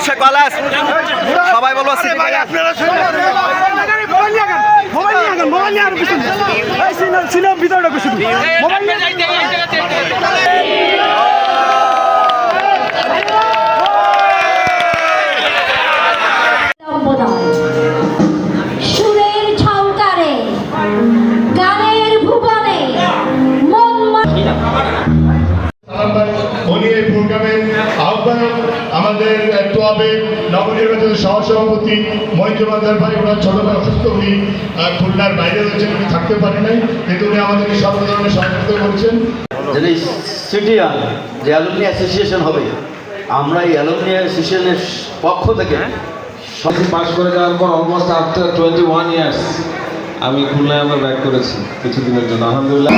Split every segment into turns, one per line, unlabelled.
চলছে কলেজ, সবাই বলবো
সুরের ঝংকারে গানের ভুবনে
উনি এই প্রোগ্রামের আহ্বায়ক, আমাদের ক্লাবের নবনির্বাচিত সহসভাপতি মহিন্দ্র ভাই। ওনার ছোট ভাই অসুস্থ, উনি খুলনার বাইরে রয়েছেন, উনি থাকতে পারেন নাই, কিন্তু উনি আমাদেরকে সব ধরনের সহযোগিতা করেছেন।
যদি সিটিয়ান যে অ্যালুমনি অ্যাসোসিয়েশন হবে, আমরা এই অ্যালুমনি অ্যাসোসিয়েশনের পক্ষ থেকে
পাস করে যাওয়ার পর অলমোস্ট আফটার 21 ইয়ার্স আমি খুলনায় আবার ব্যাক করেছি কিছুদিনের জন্য, আলহামদুলিল্লাহ।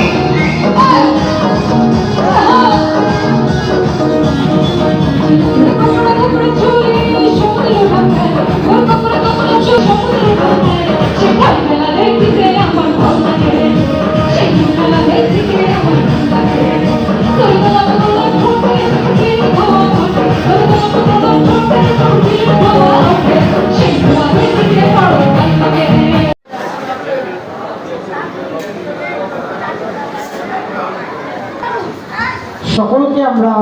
সকলকে আমরা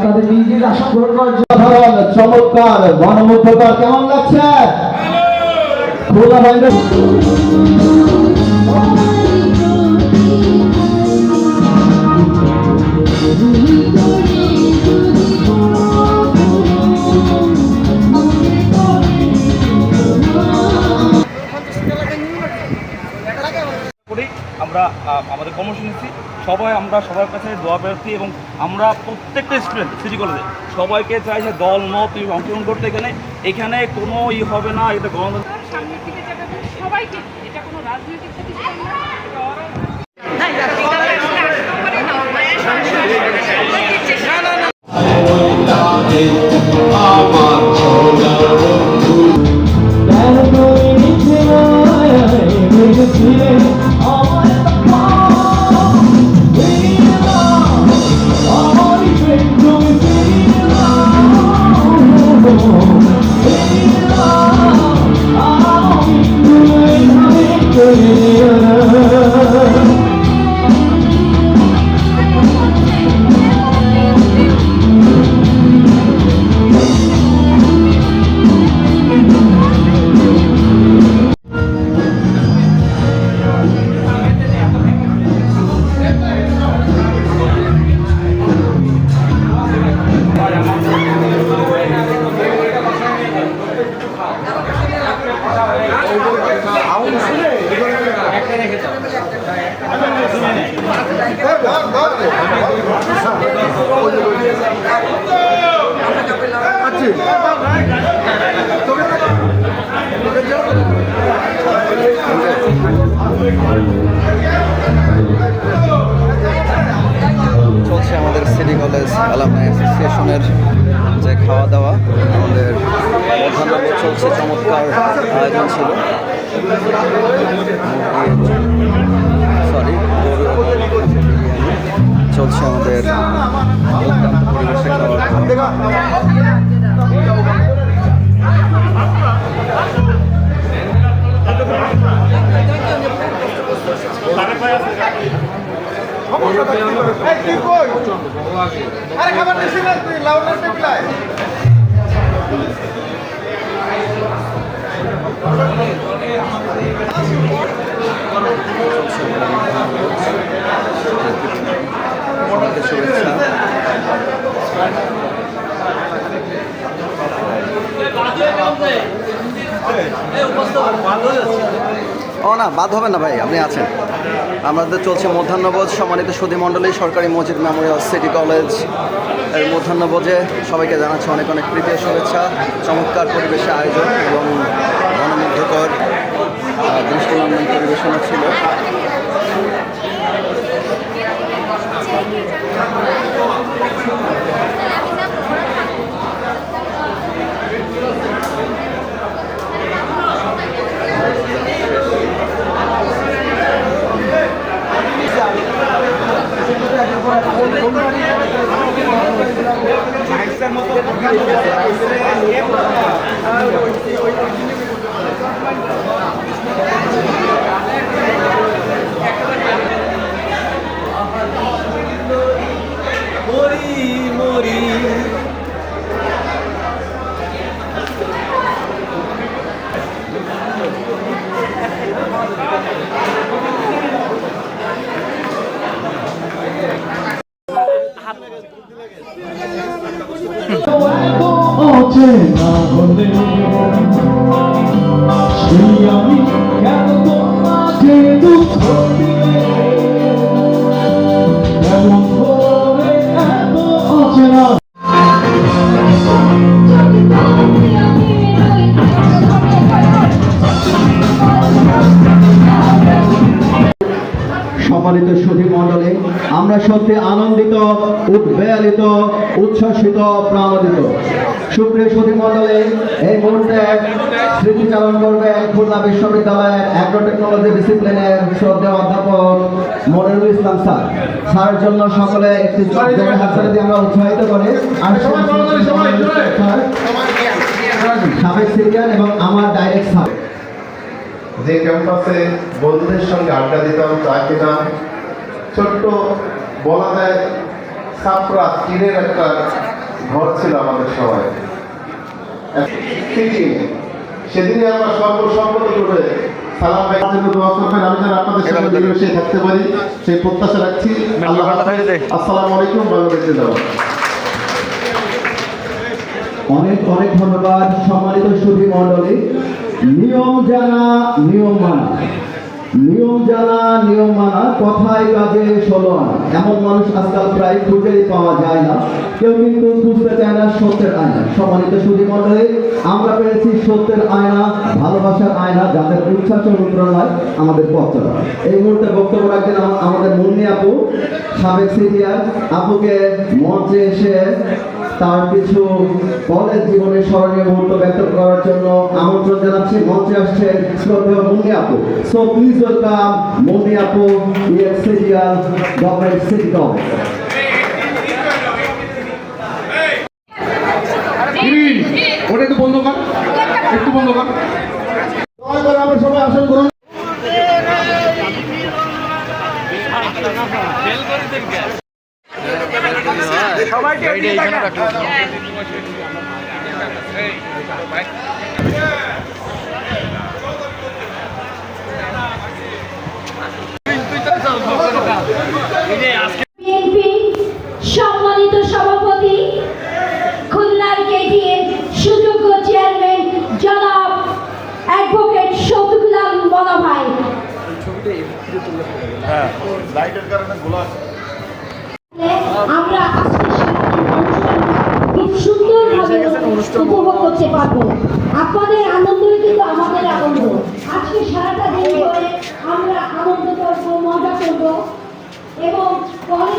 তাদের নিজ নিজ আসন গ্রহণ করার জন্য
চমৎকার গণমুগ্ধকর কেমন লাগছে? খোলা বাইরে
আমরা আমাদের কর্মসূচি সবাই আমরা সবার কাছে দোয়া প্রার্থী, এবং আমরা প্রত্যেকটা স্টুডেন্ট সিটি কলেজে সবাইকে চাই যে দল মত অংশগ্রহণ করতে। এখানে কোনো হবে না, এটা গণতন্ত্র
সামনের দিকে যাবে সবাইকে, এটা কোনো রাজনৈতিক প্রতিষ্ঠান না।
চলছে আমাদের সিটি কলেজ অ্যালামনাই অ্যাসোসিয়েশনের যে খাওয়া দাওয়া, আমাদের মধ্যাহ্নভোজ চলছে, চমৎকার আয়োজন ছিল। চলছে আমাদের দুর্দান্ত পরিবেশে শুভেচ্ছা। ও না, বাদ হবে না ভাই, আপনি আছেন। আমাদের চলছে মধ্যাহ্নভোজ, সম্মানিত সুধীমণ্ডলী সরকারি মসজিদ মেমোরিয়াল সিটি কলেজ এর মধ্যাহ্নভোজে সবাইকে জানাচ্ছে অনেক অনেক প্রীতি শুভেচ্ছা। চমৎকার পরিবেশে আয়োজন এবং গণমুগ্ধকর দৃষ্টিনন্দন পরিবেশনা ছিল।
মতো
অচেনা হলে সেই আমি কেন তোমাকে দুঃখ দিলে এমন করে এত অচেনা সম্মানিত সুধী মণ্ডলী, আমরা সত্যি আনন্দিত, উদ্বেলিত, উচ্ছ্বসিত, প্রাণোদিত। সুপ্রিয় সুধী মণ্ডলী, এই মুহূর্তে স্মৃতিচারণ করবেন খুলনা বিশ্ববিদ্যালয়ের অ্যাগ্রো টেকনোলজি ডিসিপ্লিনের শ্রদ্ধেয় অধ্যাপক মনিরুল ইসলাম স্যার। স্যারের জন্য সকলে একটি হাততালি দিয়ে আমরা উৎসাহিত করি। আর সাবেক সিনিয়র এবং আমার ডাইরেক্ট স্যার
যে ক্যাম্পাসে বন্ধুদের সঙ্গে আড্ডা দিতাম, চা খেতাম, ছোট্ট বলা যায় ছাপরা টিনের একটা ঘর ছিল আমাদের সবাই। সেদিনই আমরা সর্বসম্মত করে সালাম জন্য দোয়া করবেন। আমি যেন আপনাদের সঙ্গে মিলেমিশে থাকতে পারি সেই প্রত্যাশা রাখছি। আল্লাহ হাফেজ। আসসালামু আলাইকুম। বাংলাদেশে যাওয়া
অনেক অনেক ধন্যবাদ। সম্মানিত সুধী মণ্ডলী, নিয়ম জানা নিয়ম মানা, নিয়ম জানা নিয়ম মানা, কথায় কাজে ষোলো আনা। এমন মানুষ আজকাল প্রায় খুঁজেই পাওয়া যায় না। কেউ কিন্তু খুঁজতে চায় না সত্যের আয়না। সম্মানিত সুধী মণ্ডলী, আমরা পেয়েছি সত্যের আয়না, ভালোবাসার আয়না, যাদের উচ্ছ্বাস অনুপ্রেরণায় আমাদের পথ চলা। এই মুহূর্তে বক্তব্য রাখবেন আমাদের মুন্নি আপু, সাবেক সিনিয়র। আপুকে মঞ্চে এসে তার কিছু কলেজ জীবনের স্মরণীয় মুহূর্ত ব্যক্ত করার জন্য আমন্ত্রণ জানাচ্ছি। মঞ্চে আসছেন শ্রদ্ধেয় মুন্নি আপু। সো প্লিজ ওয়েলকাম মুন্নি আপু, সিনিয়র গভর্নমেন্ট সিটি কলেজ।
ওটা একটু বন্ধ কর, একটু বন্ধ কর।
আমরা সবাই আসন গ্রহণ
বিএনপি সম্মানিত সভাপতি, খুলনার কেটিএম সুযোগ্য চেয়ারম্যান জনাব অ্যাডভোকেট শফিকুলাল বলা ভাই। আমরা আজকে সারাদিন অনুষ্ঠানটা খুব সুন্দরভাবে উপভোগ করতে পারবো। আপনাদের আনন্দই কিন্তু আমাদের আনন্দ। আজকে সারাটা দিন ধরে আমরা আনন্দ করবো, মজা করবো এবং
আমার